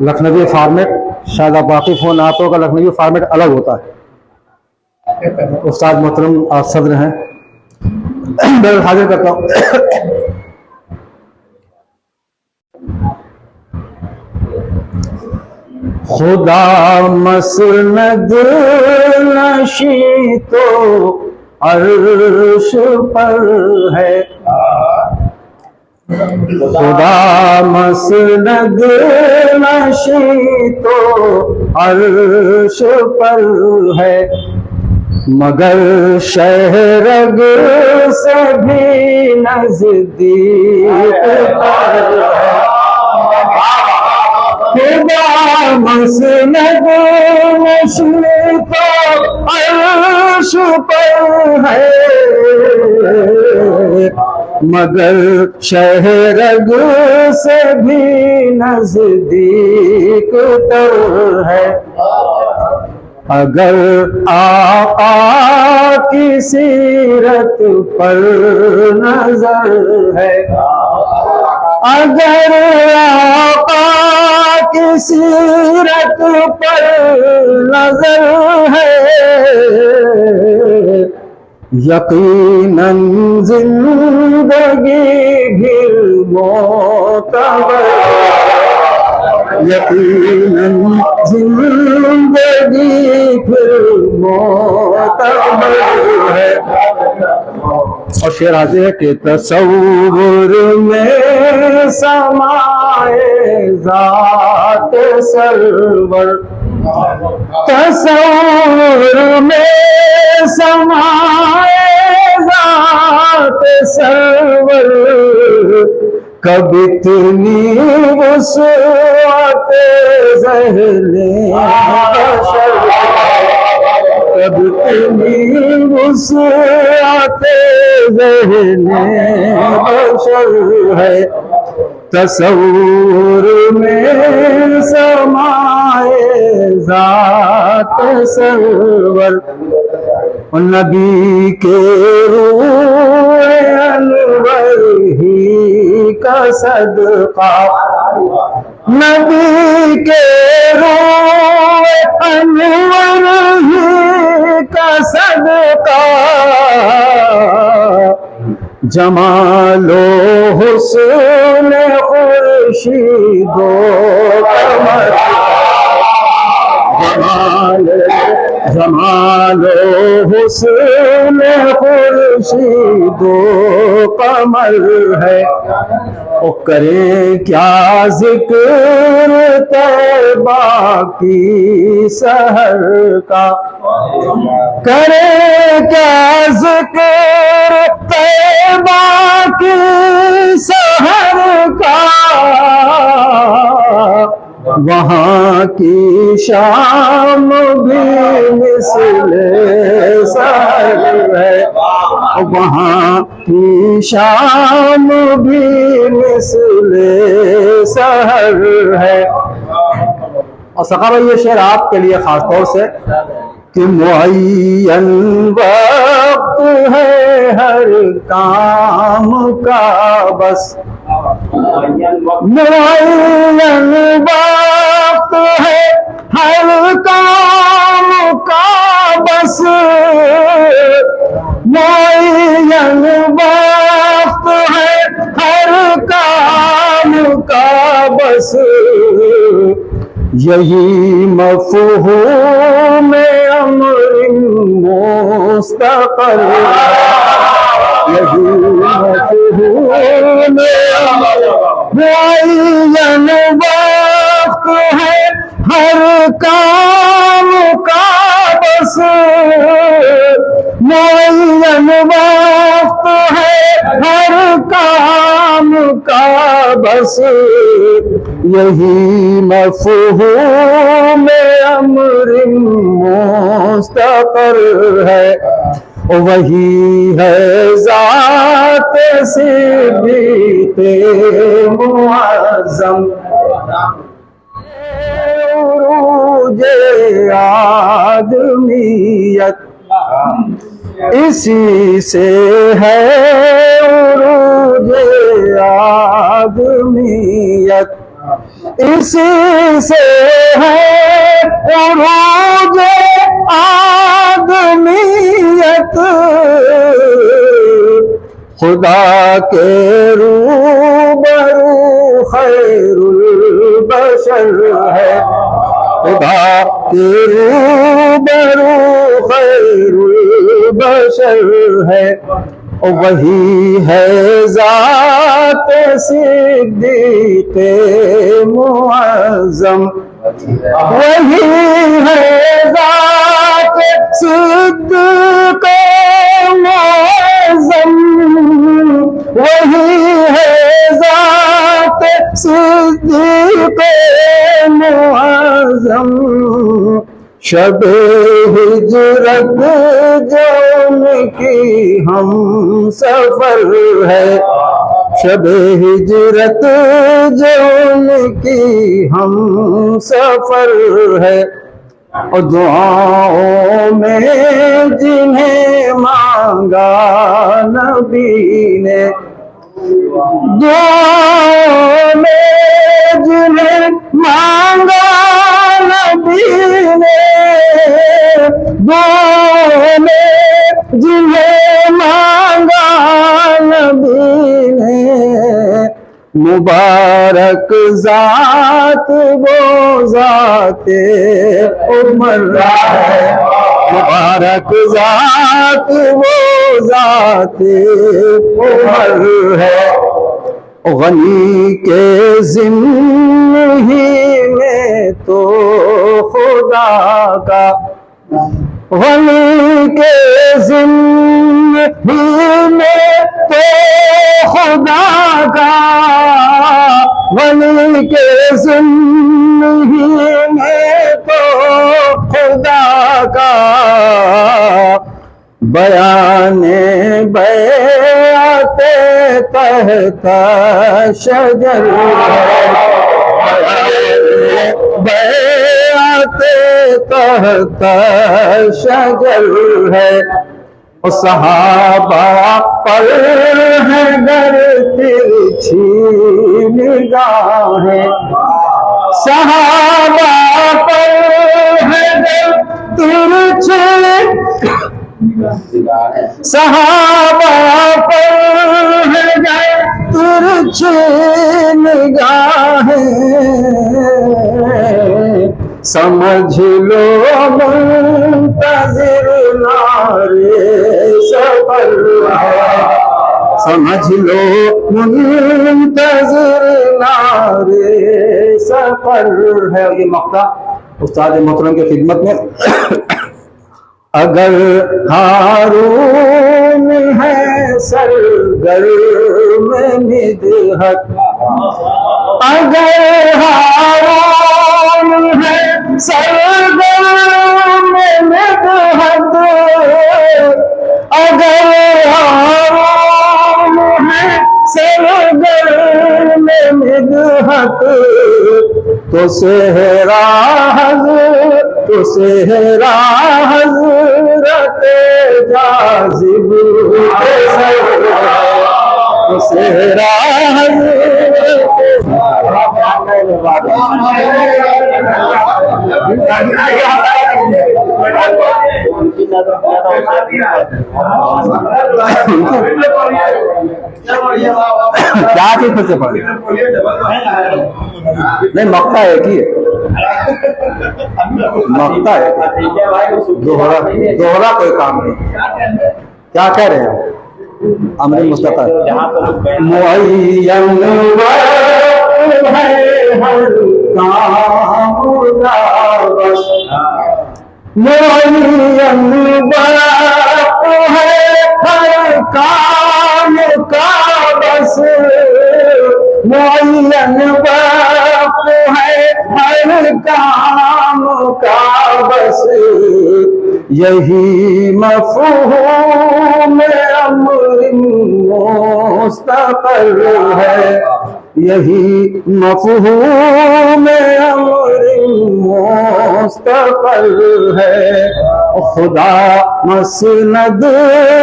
لکھنوی format, شاید آپ واقف ہو نہ تو کا لکھنوی فارمیٹ الگ ہوتا ہے. استاد محترم آپ صدر ہیں، میں حاضر کرتا ہوں. خدا مسند نشی تو عرش پر ہے، خدا مسند نشی تو عرش پر ہے، مگر شہرگ سے بھی نزدیک پر ہے. خدا مسند نشی تو عرش پر ہے، مگر شہرگ سے بھی نزدیک تر ہے. اگر آقا کی سیرت پر نظر ہے، اگر آقا کی سیرت پر نظر ہے، یقیناً زندگی بھی معتبر، یقیناً زندگی پھر معتبر ہے. اور شعر حاضر ہے کہ تصور میں سمائے ذات سرور، تصور میں سمائے ذات سرور، کب اتنی وسعت ذہن بشر، کب اتنی وسعت ذہن بشر ہے. تصور میں سمائے ذات سرور، نبی کے روح انور ہی کا صدقہ، نبی کے روح انور ہی کا صدقہ، جمال و حسن خورشید و قمر، جمال و حسن خورشید و قمر ہے. او کریں کیا ذکر طیبہ کی سحر کا، کریں کیا ذکر طیبہ کی سحر کا، وہاں کی شام بھی مثل سحر ہے، وہاں کی شام بھی مثل سحر ہے. اور سقا بھائی یہ شعر آپ کے لیے خاص طور سے کہ معین وقت ہے ہر کام کا بس، معین وقت ہے ہر کام کا بس، معین وقت ہے ہر کام کا بس، یہی مفہوم امر مستقر، یہی مفہوم معین وقت ہے ہر کام کا بس، معین وقت ہے ہر کام کا بس، یہی مفہوم امر مستقر ہے. وہی ہے ذات صدیق معظم، عروج آدمیت اسی سے ہے، عروج آدمیت اسی سے ہے عروج آدمیت، خدا کے روبرو خیر البشر ہے، خدا کے روبرو خیر البشر ہے، وہی ہے ذات صدیق معظم، وہی ہے ذات صدیق معظم، وہی ہے ذات صدیق معظم، شب ہجرت جو ان کی ہم سفر ہے، شب ہجرت جو ان کی ہم سفر ہے، اور دعاؤں میں جنہیں مانگا نبی نے، دعاؤں میں جنہیں مانگا نبی نے، دعاؤں میں جنہیں مانگا نبی نے، مبارک ذات وہ ذات عمر ہے، مبارک ذات وہ ذات عمر ہے، غنی کے ضمن ہی میں تو خدا کا، غنی کے ضمن ہی میں تو خدا کا، غنی کے ضمن ہی میں تو خدا کا، بیان بیعت تحت شجر ہے، بیعت تحت شجر ہے، اور صحابہ پر ہے گر ترچھی نگاہیں، صحابہ پر ہے گر ترچھی، صحابہ پر ہے گر ترچھی نگاہیں، سمجھ لو منتظر نارے سفر ہے، سمجھ لو منتظر نارے سفر ہے۔ اور یہ مقطع استاد محترم کی خدمت میں، اگر ہارون ہے سرگرم مدحت، اگر ہارون ہے سرگرم مدحت، اگر ہارون ہے سرگرم مدحت، تو صحرا حضرت جاذب کے سر ہے، تو صحرا کیا چیز پھر سے پڑھے؟ نہیں، مقطع ایک ہی ہے، مقطع ہے، دوہرا کوئی کام نہیں۔ کیا کہہ رہے ہیں امر مستقل؟ معین ہے ہر کام کا بس، معین ہے ہر کام کا بس، معین ہے ہر کام کا بس، یہی مفہوم امر مستقل ہے، یہی مفہوم امر مستقل ہے، خدا مسند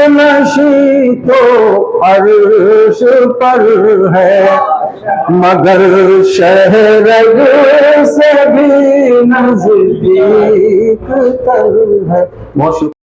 نشی تو عرش پر ہے، مگر شہر سے بھی نزدیک تر ہے. بہت شکریہ.